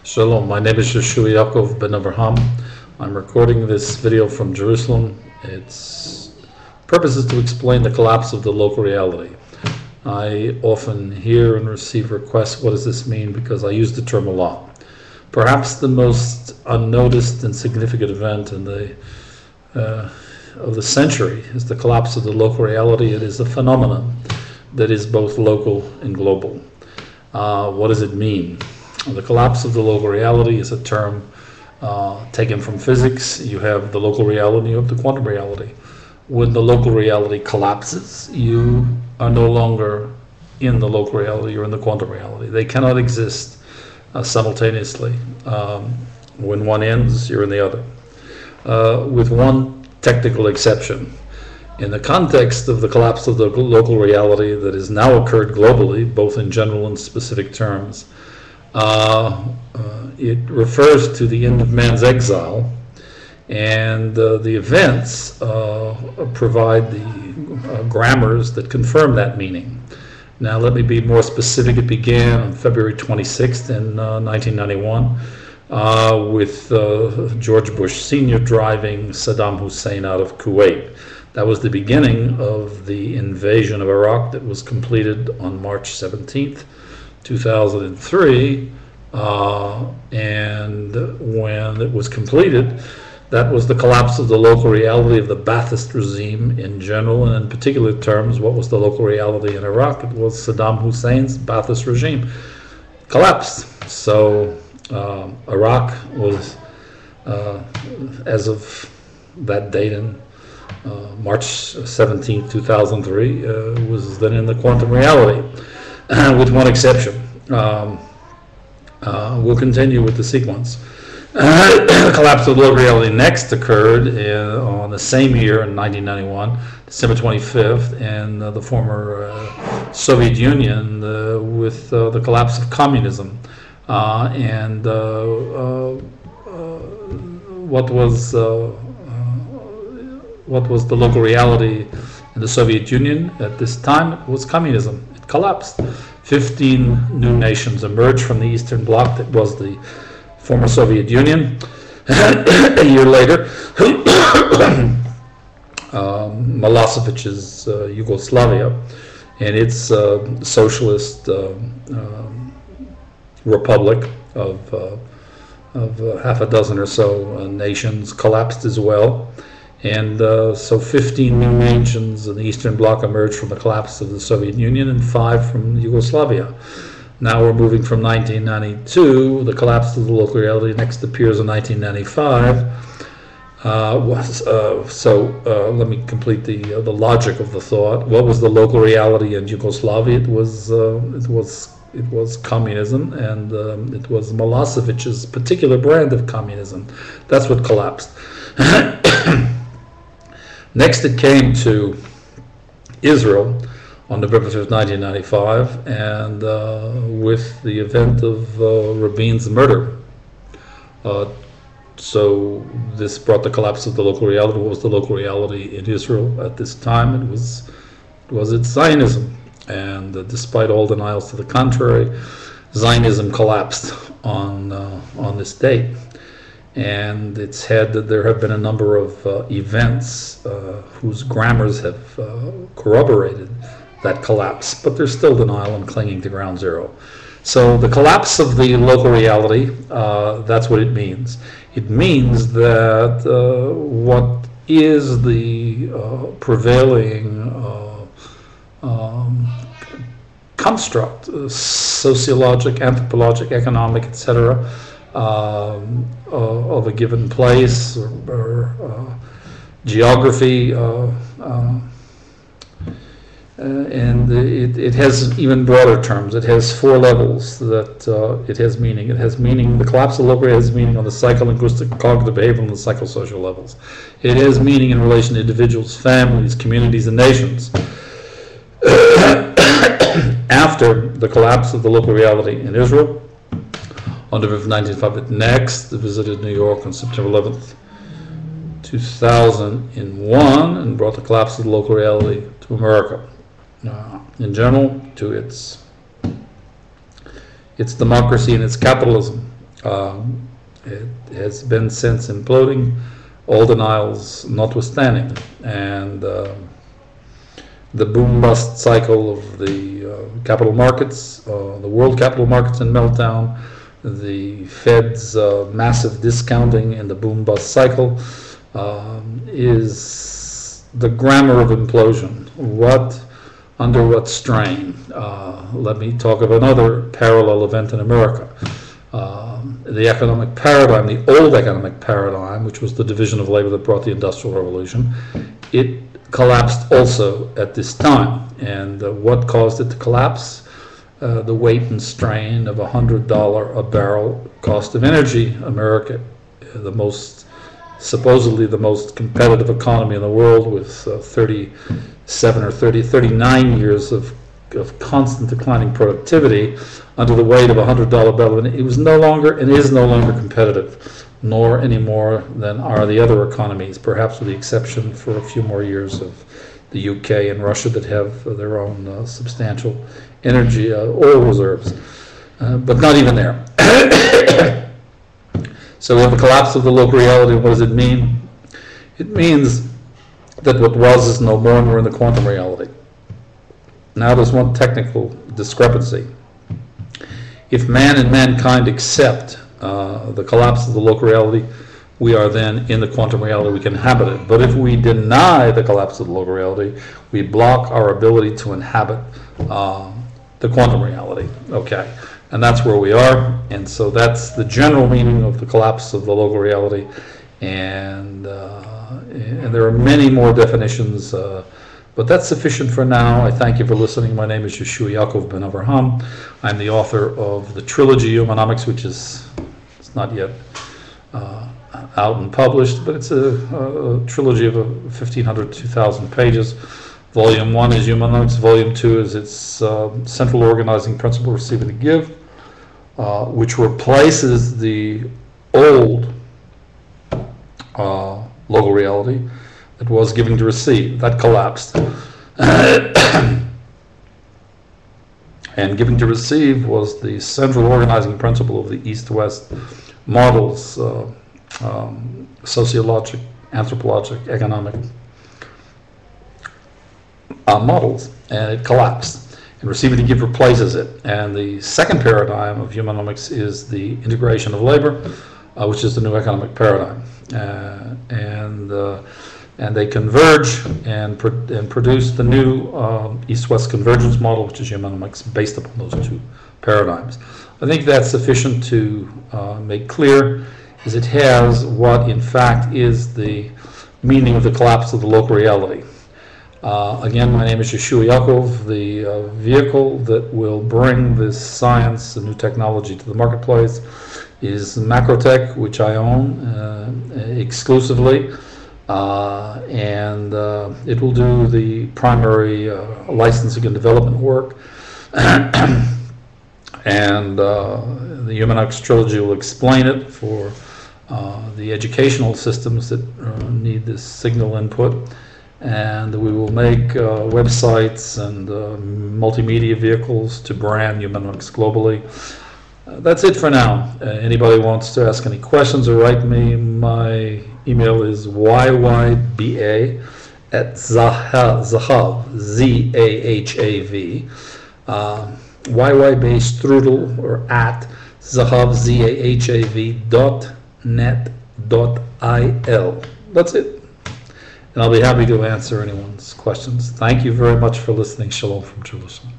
Shalom, my name is YYBA ben Abraham. I'm recording this video from Jerusalem. Its purpose is to explain the collapse of the local reality. I often hear and receive requests, what does this mean? Because I use the term a lot. Perhaps the most unnoticed and significant event in of the century is the collapse of the local reality. It is a phenomenon that is both local and global. What does it mean? The collapse of the local reality is a term taken from physics. You have the local reality, you have the quantum reality. When the local reality collapses, you are no longer in the local reality, you're in the quantum reality. They cannot exist simultaneously. When one ends, you're in the other. With one technical exception. In the context of the collapse of the local reality that has now occurred globally, both in general and specific terms, it refers to the end of man's exile, and the events provide the grammars that confirm that meaning. Now let me be more specific. It began on February 26th in 1991 with George Bush Sr. driving Saddam Hussein out of Kuwait. That was the beginning of the invasion of Iraq that was completed on March 17th. 2003, and when it was completed, that was the collapse of the local reality of the Ba'athist regime in general, and in particular terms, what was the local reality in Iraq? It was Saddam Hussein's Ba'athist regime collapsed. So Iraq was, as of that date in March 17, 2003, was then in the quantum reality. With one exception. We'll continue with the sequence. The collapse of the local reality next occurred on the same year in 1991, December 25th, in the former Soviet Union with the collapse of communism. And what was the local reality in the Soviet Union at this time? It was communism. Collapsed. 15 new nations emerged from the Eastern Bloc that was the former Soviet Union. A year later, Melosovic's Yugoslaviaq and its socialist republic of half a dozen or so nations collapsed as well. And so 15 new nations in the Eastern Bloc emerged from the collapse of the Soviet Union, and 5 from Yugoslavia. Now we're moving from 1992, the collapse of the local reality next appears in 1995. Let me complete the logic of the thought. What was the local reality in Yugoslavia? It was communism, and it was Melosovic's particular brand of communism. That's what collapsed. Next, it came to Israel on November 5th, 1995, and with the event of Rabin's murder. So this brought the collapse of the local reality. What was the local reality in Israel at this time? It was its Zionism, and despite all denials to the contrary, Zionism collapsed on this date. And there have been a number of events whose grammars have corroborated that collapse, but there's still denial and clinging to ground zero. So the collapse of the local reality, that's what it means. It means that what is the prevailing construct, sociologic, anthropologic, economic, etc., of a given place or geography, and it has even broader terms. It has 4 levels that it has meaning. It has meaning. The collapse of local reality has meaning on the psycholinguistic, cognitive, behavioral, and the psychosocial levels. It has meaning in relation to individuals, families, communities, and nations. After the collapse of the local reality in Israel, on November 1995, next visited New York on September 11th, 2001, and brought the collapse of the local reality to America. In general, to its democracy and its capitalism. It has been since imploding, all denials notwithstanding, and the boom-bust cycle of the capital markets, the world capital markets in meltdown, the Fed's massive discounting in the boom-bust cycle is the grammar of implosion. Under what strain? Let me talk of another parallel event in America. The economic paradigm, the old economic paradigm, which was the division of labor that brought the Industrial Revolution, it collapsed also at this time. And what caused it to collapse? The weight and strain of $100 a barrel cost of energy. America, supposedly the most competitive economy in the world, with 39 years of constant declining productivity, under the weight of $100 bill, and it was no longer and is no longer competitive, nor any more than are the other economies, perhaps with the exception for a few more years of the UK and Russia that have their own substantial energy, oil reserves, but not even there. So we have the collapse of the local reality. What does it mean? It means that what was is no more, and we're in the quantum reality. Now there's one technical discrepancy. If man and mankind accept the collapse of the local reality, we are then in the quantum reality, we can inhabit it. But if we deny the collapse of the local reality, we block our ability to inhabit the quantum reality. Okay, and that's where we are, and so that's the general meaning of the collapse of the local reality, and there are many more definitions, but that's sufficient for now. I thank you for listening. My name is Yeshua Yaakov Ben Avraham. I'm the author of the trilogy Humanomics, which is it's not yet out and published, but it's a trilogy of 1,500 to 2,000 pages. Volume 1 is Humanomics. Volume 2 is its central organizing principle, receiving to give, which replaces the old local reality that was giving to receive. That collapsed. And giving to receive was the central organizing principle of the East-West models, sociologic, anthropologic, economic models, and it collapsed. And receiving to give replaces it. And the second paradigm of humanomics is the integration of labor, which is the new economic paradigm. And they converge and produce the new East-West convergence model, which is humanomics, based upon those two paradigms. I think that's sufficient to make clear, is it has what in fact is the meaning of the collapse of the local reality. Again, my name is Yeshua Yaakov. The vehicle that will bring this science and new technology to the marketplace is Macrotech, which I own exclusively, and it will do the primary licensing and development work. And the Humanomics trilogy will explain it for the educational systems that need this signal input. And we will make websites and multimedia vehicles to brand Humanomics globally. That's it for now. Anybody wants to ask any questions or write me, my email is YYBA@zahav, Z-A-H-A-V, YYBA strudel, or at zahav, zahav.net.il. That's it. And I'll be happy to answer anyone's questions. Thank you very much for listening. Shalom from Jerusalem.